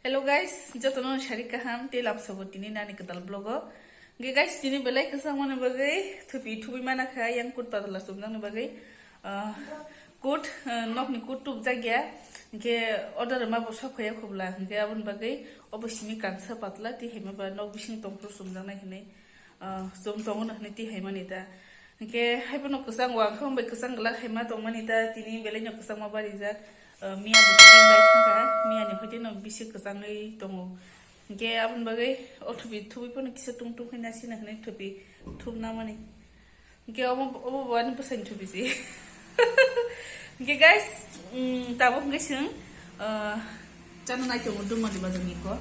Hello guys, jotono shari kaham telap sobotini nani kedal blogo. Ge guys, tini belai kesang mana bagai thupi mana kha yang kut padala subnang ne bagai kut nok ni kut tup jagya ge order ma bo sokhaya khobla ge abun bagai obosimi kansa patla ti hema ba nok bising tongpro subnang nai hne som tongon hne ti hema ni ta ge haibono kesang wa khom bai kesang gla hema tongmani ta tini belai nok kesang ma bari jak Mia buking lai thangka Mia ni hoite no bisi kesangai tongo ge abun bagai othubi thubi pon kisa tung tung khina sina khne thubi thub na mani ge obo ban pasain thubi si ge guys tabo ngesing chana nai tongo duma di bazang ko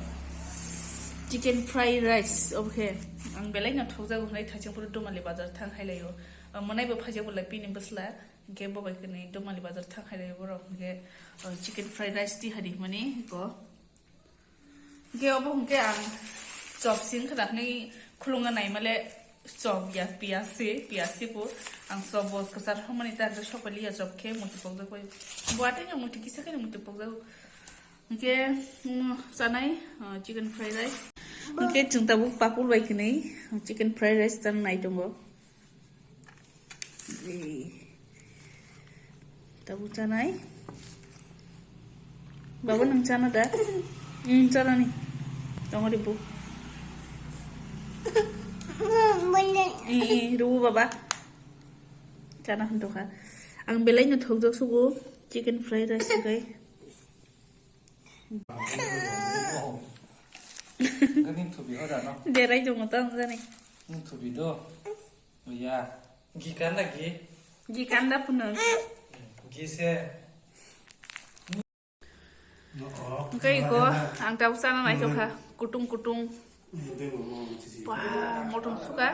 chicken fried rice okay ang belai na thokja go nai thaching pur duma li bazar thang khailayo monai bo phaje bo lai pini basla ge bobai kene domali bazar thang khailayo boro ge chicken fried rice ti hari mani ko ge obo ge ang chop sing khada nei khulunga nai male chop ya piasi po ang sobo kasar hamani ta da sokali ya chop khe muti pogda koi buate ya muti kisa kene muti pogda ge sanai chicken fried rice ge chungta bu papul bai kene chicken fried rice tan nai tongo tabu chanai Baba nang chana da chana ni tongo ribu rubu baba chana hanto kha ang belai na thok jok sugo chicken fried rice gai Ganing thubi hoda no. derai jong tang jani Thubi do. Ya. Gikan lagi. gikanda punang Gise. kai ko ang tabu sana nai to kha kutung wah motong suka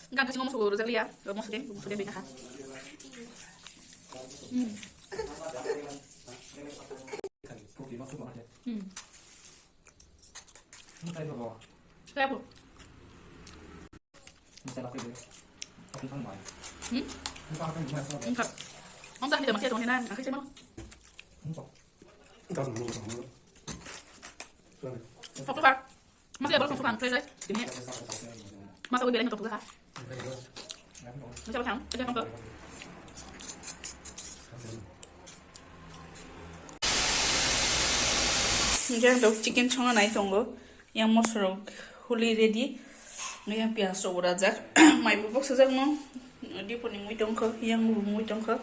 Enggak kasih ngomong suruh Rosalia, mau sedih beda ha. Kayak apa? Enggak. Enggak tidak masih ada wanita, akhirnya siapa? Top pak. Masih ada balon fried rice. Ini. Masa gue bilangnya top ha. Siapa tahu? Aja kamu. Yang dok chicken chonga nai tongo yang mosro huli ready yang piaso urajak mai bubok sajak no di poni mui tongko yang mui tongko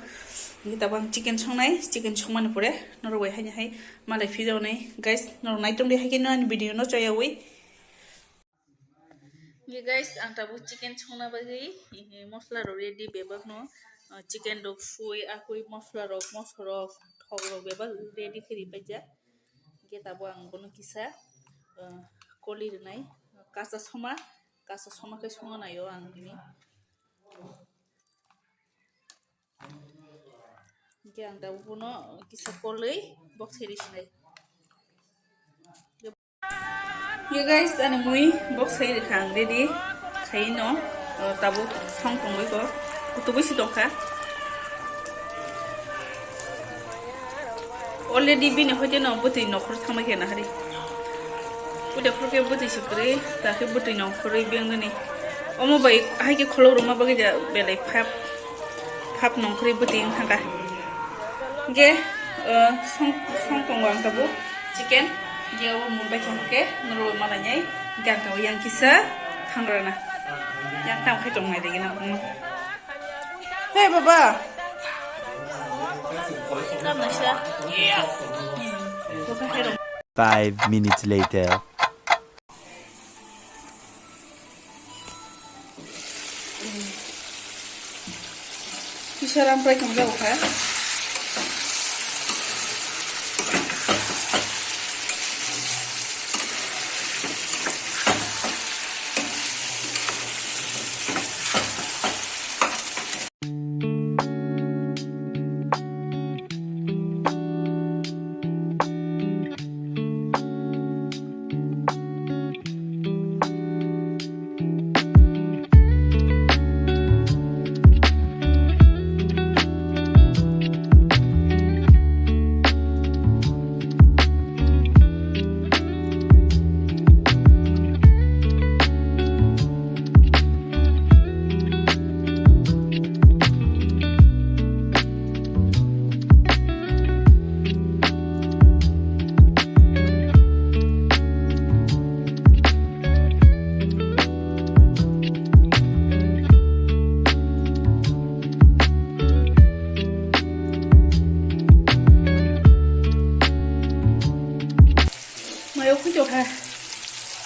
kita bang chicken chong mane pore nor wai hanya hai malai fijo nai guys nor nai tong di hai kino an video no choya wi ye guys ang tabu chicken chongna bagi mosla ro ready bebak no chicken dok sui akui mosla rok mosrok thogro bebak ready khiri paja kita buang kono kisa koli nai kasa soma ke songa na yo ang ini yang daw puno kisa koli box series nai ya guys ana mui box series khang ready khai no tabu song tongoi ko kutubi si dokha already bini hoje no buti no khur thama ke na hari udah proke buti sikre ta ke buti no khuri beng ni omo bai hai ke kholo ruma bagi ja belai phap no khuri buti thanga ge song tongwang tabu chicken ge obo mumbai thongke noro malanyai gang taw yang kisa thangrana yang tam khai tong mai de na hey baba Yeah. 5 minutes later. Bisa rampai kamu jauh kan?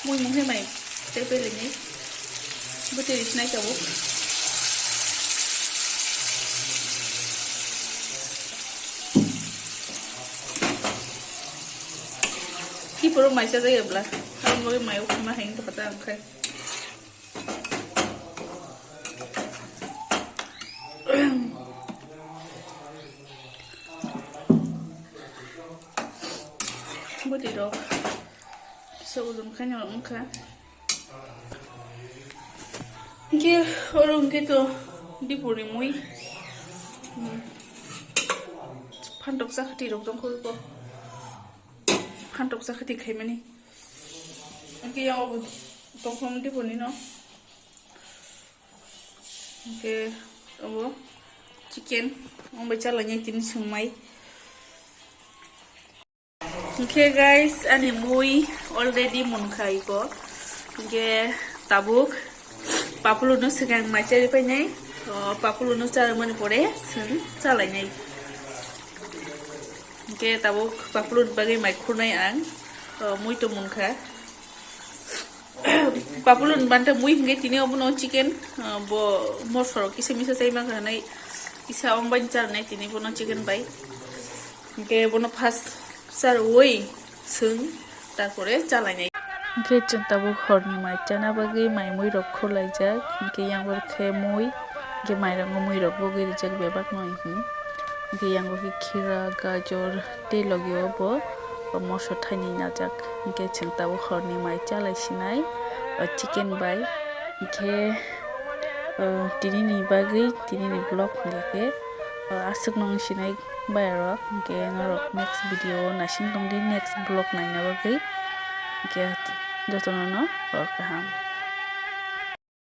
Mui mung hai mai te pele ni. Bute risnai tabuk. Ki puro mai sa jaya bla. Kalau mau mai ukma hain to pata angkai. Bute do. So ulum kan yo angka. Ke orang gitu di puri mui. Pantok sakti rok tong ko. Pantok sakti khai mani. Oke yang aku tong di puri no. Oke, apa? Chicken. Om baca lanya tin sumai. Oke guys, ani mui already munkai ko. Oke, tabuk. Papuluno sekarang macam apa ni? Papuluno cara mana pore? Cara ni. Oke, tabuk papulun bagai makrunai ang. Mui tu munka. Papulun banta mui hingga tini obono chicken. Bo morsor kisah misal saya makan nai. Kisah orang bancar nai tini bono chicken bay. Oke, bono pas sar woi sung. Tarpore cara ni. Oke, tabuk horni macam apa lagi? Mai mui rok khulai jak. Oke, yang berke mui. Oke, mai rok mui rok bogi jak bebak noi. Oke, yang berke kira gajor te logi obo. Moso tani najak. Oke, tabuk horni macam lai sinai. Chicken bay. Oke, tini ni bagi tini ni blog oke. Asuk nong sinai bay rok. Oke, norok next video nasing tong di next blog nai na bagi. Oke, jotono no or kaham.